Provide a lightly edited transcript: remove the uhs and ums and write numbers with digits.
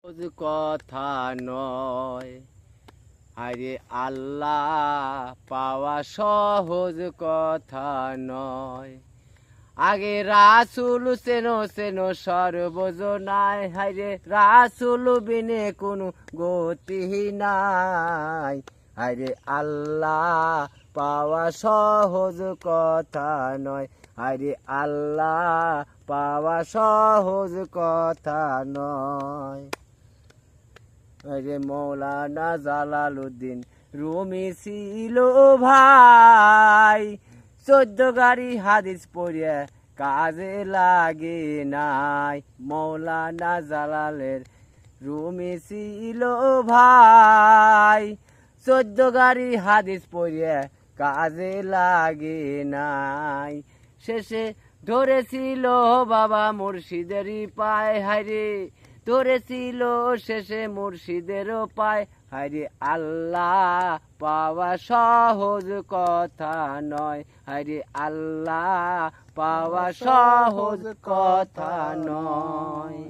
সহজ কথা নয়, আরে আল্লাহ পাওয়া সহজ কথা নয়। আগে রাসূল চেনো চেনো সর্বজনায়, হায়রে রাসূল বিনে কোনো গতি নাই। আরে আল্লাহ পাওয়া সহজ কথা নয়, আরে আল্লাহ পাওয়া সহজ কথা নয়। আরে মৌলানা জালালউদ্দিন রুমি ছিল ভাই, 14 গাড়ি হাদিস পড়িয়া কাজে লাগে নাই। মৌলানা জালালের রুমি ছিল ভাই, 14 গাড়ি হাদিস পড়িয়া কাজে লাগে নাই। শেষে ধরেছিল বাবা মুর্শিদেরই পায়, হায়রে ধরেছিল শেষে মুর্শিদেরও পায়। হায়রে আল্লাহ পাওয়া সহজ কথা নয়, হায়রে আল্লাহ পাওয়া সহজ কথা নয়।